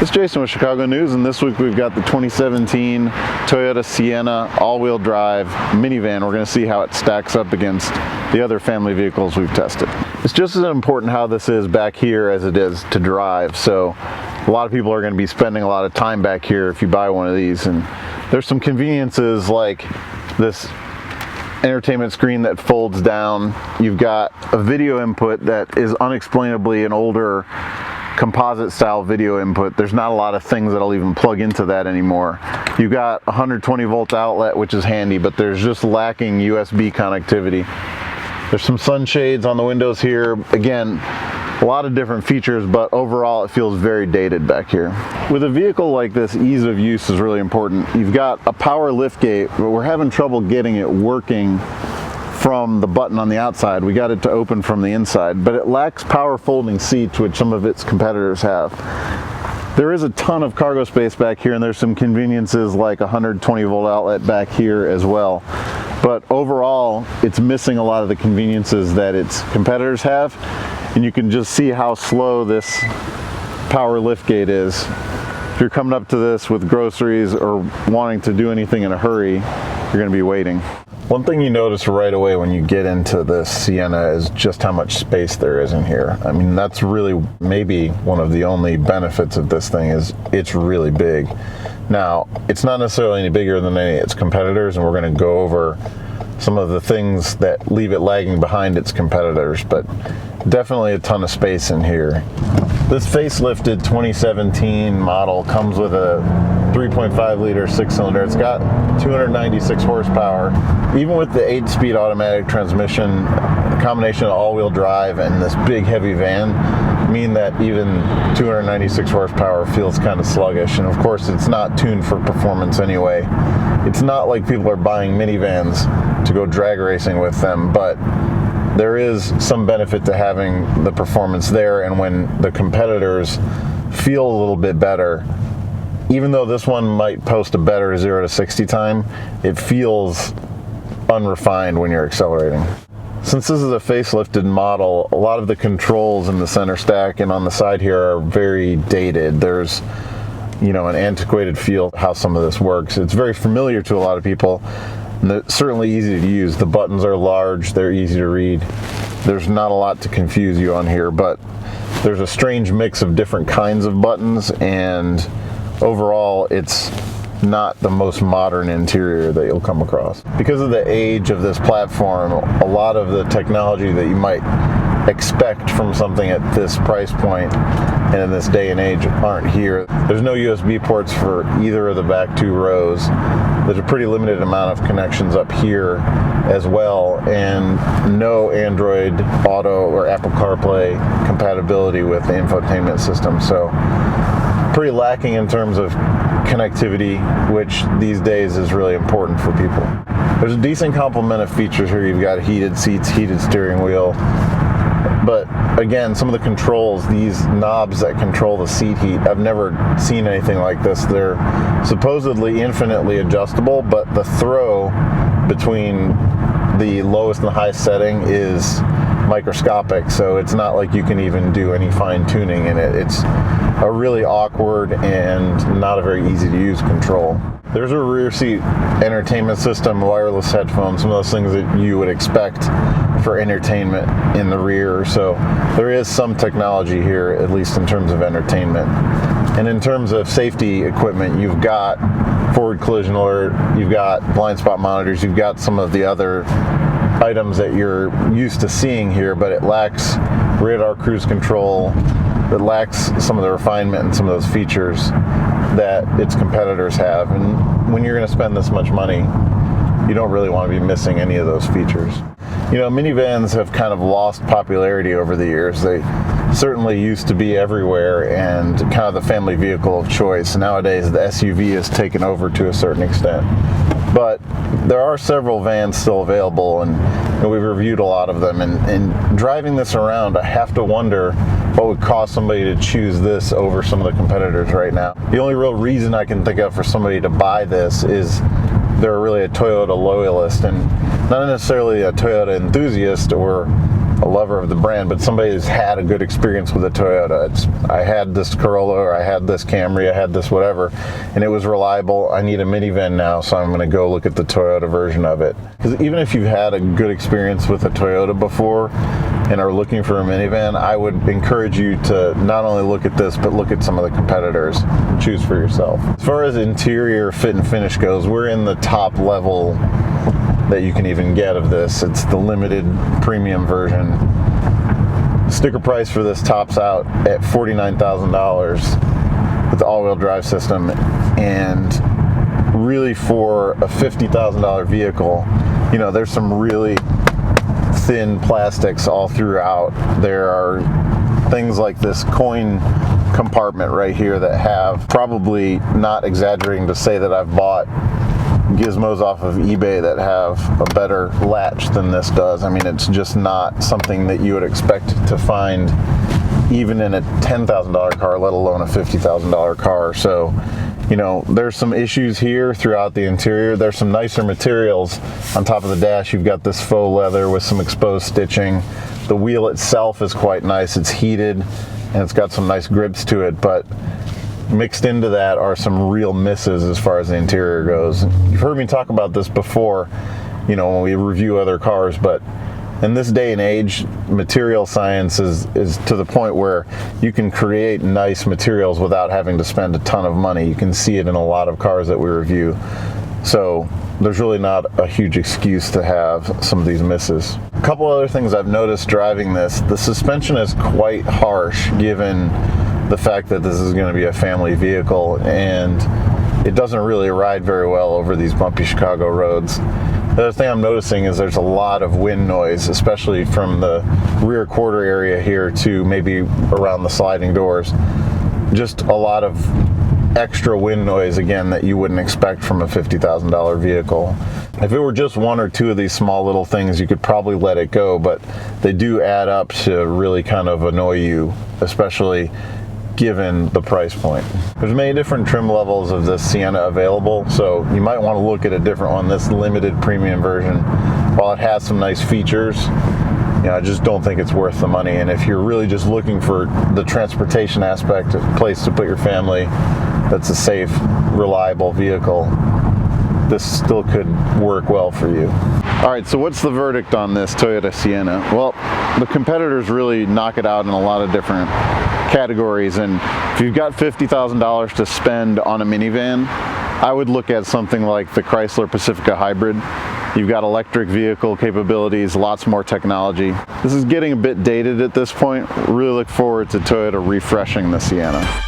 It's Jason with Chicago News, and this week we've got the 2017 Toyota Sienna all-wheel drive minivan. We're going to see how it stacks up against the other family vehicles we've tested. It's just as important how this is back here as it is to drive, so a lot of people are going to be spending a lot of time back here if you buy one of these. And there's some conveniences like this entertainment screen that folds down. You've got a video input that is unexplainably an older composite style video input. There's not a lot of things that'll even plug into that anymore. You've got a 120 volt outlet, which is handy, but there's just lacking USB connectivity. There's some sunshades on the windows here. Again, a lot of different features, but overall it feels very dated back here. With a vehicle like this, ease of use is really important. You've got a power liftgate, but we're having trouble getting it working from the button on the outside. We got it to open from the inside, but it lacks power folding seats, which some of its competitors have. There is a ton of cargo space back here, and there's some conveniences like a 120 volt outlet back here as well. But overall, it's missing a lot of the conveniences that its competitors have, and you can just see how slow this power liftgate is. If you're coming up to this with groceries or wanting to do anything in a hurry, you're going to be waiting. One thing you notice right away when you get into this Sienna is just how much space there is in here. I mean, that's really maybe one of the only benefits of this thing is it's really big. Now, it's not necessarily any bigger than any of its competitors, and we're going to go over some of the things that leave it lagging behind its competitors, but definitely a ton of space in here. This facelifted 2017 model comes with a 3.5 liter 6-cylinder. It's got 296 horsepower. Even with the 8-speed automatic transmission, a combination of all-wheel drive and this big heavy van mean that even 296 horsepower feels kind of sluggish. And of course, it's not tuned for performance anyway. It's not like people are buying minivans to go drag racing with them, but there is some benefit to having the performance there. And when the competitors feel a little bit better, even though this one might post a better 0 to 60 time, it feels unrefined when you're accelerating. Since this is a facelifted model, a lot of the controls in the center stack and on the side here are very dated. There's, you know, an antiquated feel how some of this works. It's very familiar to a lot of people, and it's certainly easy to use. The buttons are large, they're easy to read. There's not a lot to confuse you on here, but there's a strange mix of different kinds of buttons, and overall it's not the most modern interior that you'll come across. Because of the age of this platform, a lot of the technology that you might expect from something at this price point and in this day and age aren't here. There's no USB ports for either of the back two rows. There's a pretty limited amount of connections up here as well, and no Android Auto or Apple CarPlay compatibility with the infotainment system. So pretty lacking in terms of connectivity, which these days is really important for people. There's a decent complement of features here. You've got heated seats, heated steering wheel, but again, some of the controls, these knobs that control the seat heat, I've never seen anything like this. They're supposedly infinitely adjustable, but the throw between the lowest and the highest setting is microscopic, so it's not like you can even do any fine tuning in it. It's a really awkward and not a very easy to use control. There's a rear seat entertainment system, wireless headphones, some of those things that you would expect for entertainment in the rear. So there is some technology here, at least in terms of entertainment. And in terms of safety equipment, you've got forward collision alert, you've got blind spot monitors, you've got some of the other items that you're used to seeing here, but it lacks radar cruise control. It lacks some of the refinement and some of those features that its competitors have. And when you're going to spend this much money, you don't really want to be missing any of those features. You know, minivans have kind of lost popularity over the years. They certainly used to be everywhere and kind of the family vehicle of choice. Nowadays, the SUV has taken over to a certain extent. But there are several vans still available, and we've reviewed a lot of them. And driving this around, I have to wonder what would cause somebody to choose this over some of the competitors right now. The only real reason I can think of for somebody to buy this is they're really a Toyota loyalist and not necessarily a Toyota enthusiast or a lover of the brand, but somebody who's had a good experience with a Toyota. I had this Corolla, or I had this Camry, I had this whatever, and it was reliable. I need a minivan now, so I'm going to go look at the Toyota version of it. Because even if you've had a good experience with a Toyota before and are looking for a minivan, I would encourage you to not only look at this, but look at some of the competitors and choose for yourself. As far as interior fit and finish goes, we're in the top level that you can even get of this. It's the limited premium version. Sticker price for this tops out at $49,000 with the all-wheel drive system, and really for a $50,000 vehicle, you know, there's some really thin plastics all throughout. There are things like this coin compartment right here that have, probably not exaggerating to say that I've bought gizmos off of eBay that have a better latch than this does. I mean, it's just not something that you would expect to find even in a $10,000 car, let alone a $50,000 car. So, you know, there's some issues here throughout the interior. There's some nicer materials. On top of the dash, you've got this faux leather with some exposed stitching. The wheel itself is quite nice. It's heated and it's got some nice grips to it, but mixed into that are some real misses as far as the interior goes. You've heard me talk about this before, you know, when we review other cars, but in this day and age, material science is to the point where you can create nice materials without having to spend a ton of money. You can see it in a lot of cars that we review. So there's really not a huge excuse to have some of these misses. A couple other things I've noticed driving this: the suspension is quite harsh given the fact that this is going to be a family vehicle, and it doesn't really ride very well over these bumpy Chicago roads. The other thing I'm noticing is there's a lot of wind noise, especially from the rear quarter area here to maybe around the sliding doors. Just a lot of extra wind noise, again, that you wouldn't expect from a $50,000 vehicle. If it were just one or two of these small little things, you could probably let it go, but they do add up to really kind of annoy you, especially given the price point. There's many different trim levels of this Sienna available, so you might want to look at a different one. This limited premium version, while it has some nice features, you know, I just don't think it's worth the money. And if you're really just looking for the transportation aspect, a place to put your family that's a safe, reliable vehicle, this still could work well for you. All right, so what's the verdict on this Toyota Sienna? Well, the competitors really knock it out in a lot of different categories, and if you've got $50,000 to spend on a minivan, I would look at something like the Chrysler Pacifica Hybrid. You've got electric vehicle capabilities, lots more technology. This is getting a bit dated at this point. Really look forward to Toyota refreshing the Sienna.